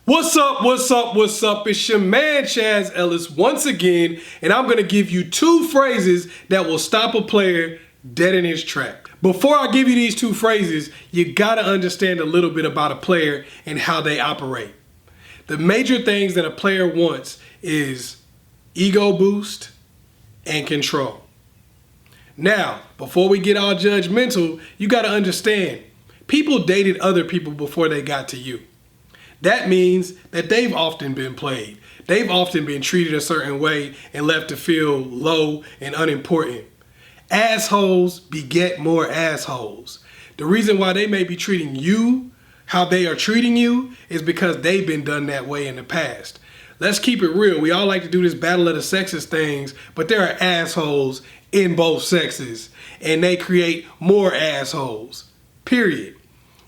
What's up, what's up, what's up? It's your man Chaz Ellis once again, and I'm going to give you two phrases that will stop a player dead in his track. Before I give you these two phrases, you got to understand a little bit about a player and how they operate. The major things that a player wants is ego boost and control. Now, before we get all judgmental, you got to understand, people dated other people before they got to you. That means that they've often been played. They've often been treated a certain way and left to feel low and unimportant. Assholes beget more assholes. The reason why they may be treating you how they are treating you is because they've been done that way in the past. Let's keep it real. We all like to do this battle of the sexes things, but there are assholes in both sexes, and they create more assholes. Period.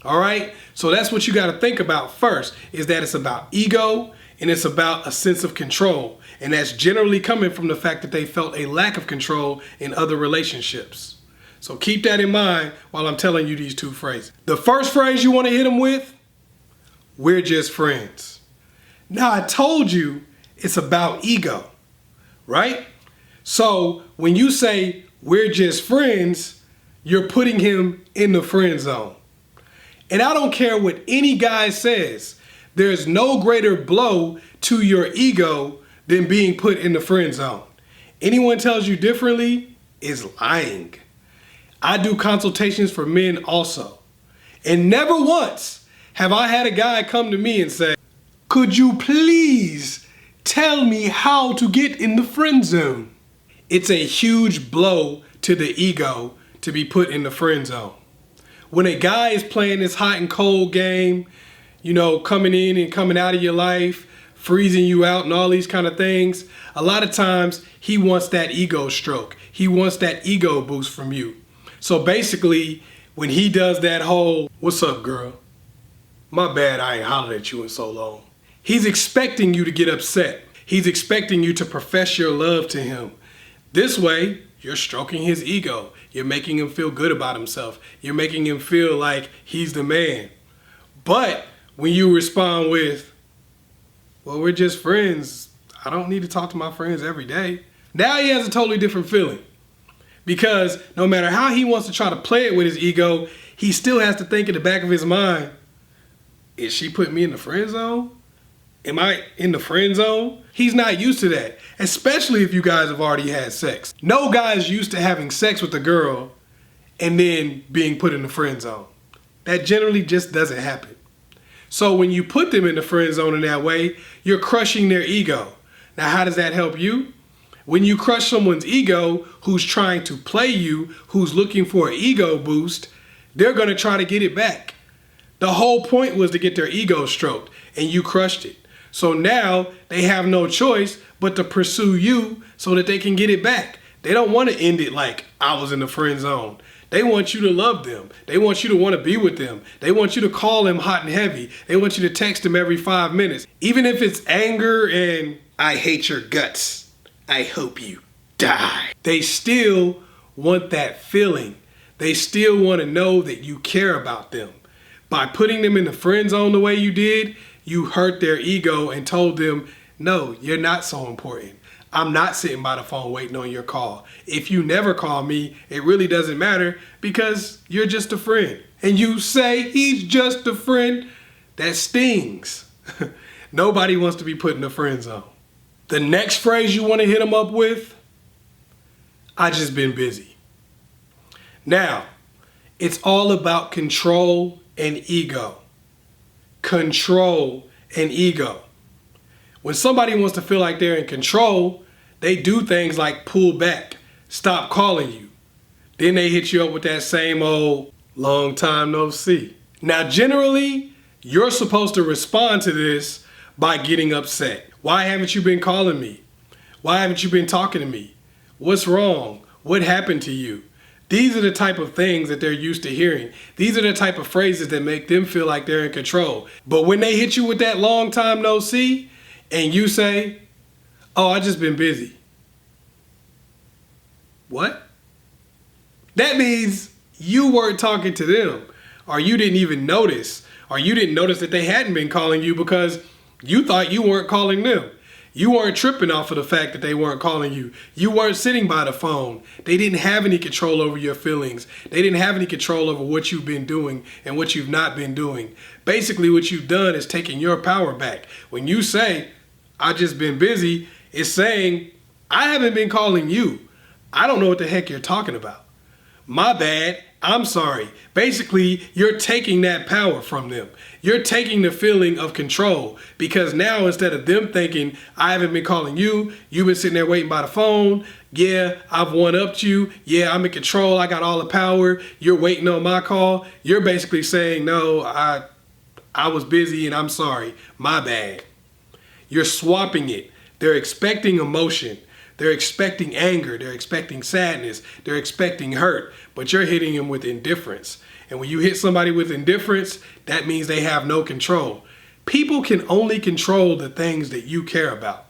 All right, so that's what you got to think about first, is that it's about ego and it's about a sense of control. And that's generally coming from the fact that they felt a lack of control in other relationships. So keep that in mind while I'm telling you these two phrases. The first phrase you want to hit them with, we're just friends. Now I told you it's about ego, right? So when you say we're just friends, you're putting him in the friend zone. And I don't care what any guy says, there's no greater blow to your ego than being put in the friend zone. Anyone tells you differently is lying. I do consultations for men also. And never once have I had a guy come to me and say, could you please tell me how to get in the friend zone? It's a huge blow to the ego to be put in the friend zone. When a guy is playing this hot and cold game, you know, coming in and coming out of your life, freezing you out and all these kind of things, a lot of times he wants that ego stroke. He wants that ego boost from you. So basically, when he does that whole, what's up, girl? My bad, I ain't hollered at you in so long. He's expecting you to get upset. He's expecting you to profess your love to him. This way, you're stroking his ego. You're making him feel good about himself. You're making him feel like he's the man. But when you respond with, well, we're just friends. I don't need to talk to my friends every day. Now he has a totally different feeling. Because no matter how he wants to try to play it with his ego, he still has to think in the back of his mind, is she putting me in the friend zone? Am I in the friend zone? He's not used to that, especially if you guys have already had sex. No guy is used to having sex with a girl and then being put in the friend zone. That generally just doesn't happen. So when you put them in the friend zone in that way, you're crushing their ego. Now, how does that help you? When you crush someone's ego who's trying to play you, who's looking for an ego boost, they're going to try to get it back. The whole point was to get their ego stroked, and you crushed it. So now they have no choice but to pursue you so that they can get it back. They don't want to end it like I was in the friend zone. They want you to love them. They want you to want to be with them. They want you to call them hot and heavy. They want you to text them every 5 minutes. Even if it's anger and I hate your guts. I hope you die. They still want that feeling. They still want to know that you care about them. By putting them in the friend zone the way you did, you hurt their ego and told them, no, you're not so important. I'm not sitting by the phone waiting on your call. If you never call me, it really doesn't matter because you're just a friend. And you say he's just a friend. That stings. Nobody wants to be put in the friend zone. The next phrase you want to hit them up with, I just been busy. Now, it's all about control and ego. Control and ego. When somebody wants to feel like they're in control, they do things like pull back, stop calling you. Then they hit you up with that same old long time no see. Now, generally, you're supposed to respond to this by getting upset. Why haven't you been calling me? Why haven't you been talking to me? What's wrong? What happened to you? These are the type of things that they're used to hearing. These are the type of phrases that make them feel like they're in control. But when they hit you with that long time no see, and you say, oh, I just been busy. What? That means you weren't talking to them, or you didn't even notice, or you didn't notice that they hadn't been calling you because You thought you weren't calling them. You weren't tripping off of the fact that they weren't calling you. You weren't sitting by the phone. They didn't have any control over your feelings. They didn't have any control over what you've been doing and what you've not been doing. Basically, what you've done is taking your power back. When you say, "I just been busy," it's saying, "I haven't been calling you. I don't know what the heck you're talking about. My bad. I'm sorry." Basically, you're taking that power from them. You're taking the feeling of control, because now instead of them thinking, "I haven't been calling you, you've been sitting there waiting by the phone. Yeah, I've one-upped you. Yeah, I'm in control. I got all the power. You're waiting on my call." You're basically saying, "No, I was busy and I'm sorry. My bad." You're swapping it. They're expecting emotion. They're expecting anger. They're expecting sadness. They're expecting hurt. But you're hitting them with indifference. And when you hit somebody with indifference, that means they have no control. People can only control the things that you care about.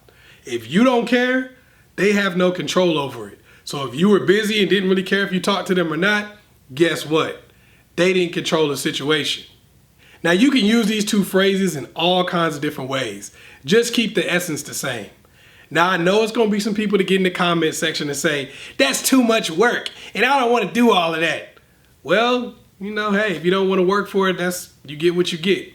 If you don't care, they have no control over it. So if you were busy and didn't really care if you talked to them or not, guess what? They didn't control the situation. Now you can use these two phrases in all kinds of different ways. Just keep the essence the same. Now I know it's going to be some people that get in the comment section and say, "That's too much work and I don't want to do all of that." Well, hey, if you don't want to work for it, you get what you get.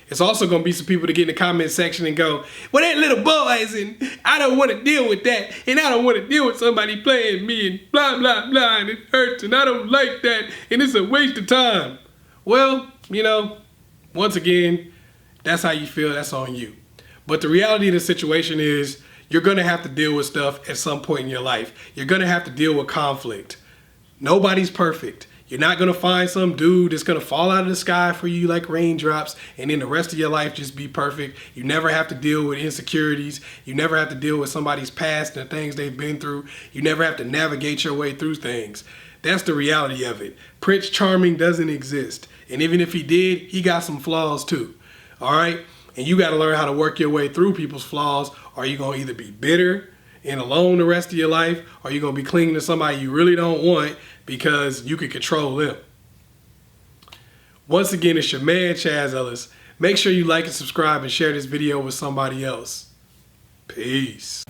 It's also going to be some people that get in the comment section and go, "Well, that little boys, and I don't want to deal with that, and I don't want to deal with somebody playing me, and blah, blah, blah, and it hurts, and I don't like that, and it's a waste of time." Well, once again, that's how you feel. That's on you. But the reality of the situation is you're going to have to deal with stuff at some point in your life. You're going to have to deal with conflict. Nobody's perfect. You're not going to find some dude that's going to fall out of the sky for you like raindrops and then the rest of your life just be perfect. You never have to deal with insecurities. You never have to deal with somebody's past and the things they've been through. You never have to navigate your way through things. That's the reality of it. Prince Charming doesn't exist. And even if he did, he got some flaws too. All right? And you got to learn how to work your way through people's flaws. Or you're going to either be bitter and alone the rest of your life, or you're going to be clinging to somebody you really don't want because you can control them. Once again, it's your man, Chaz Ellis. Make sure you like and subscribe and share this video with somebody else. Peace.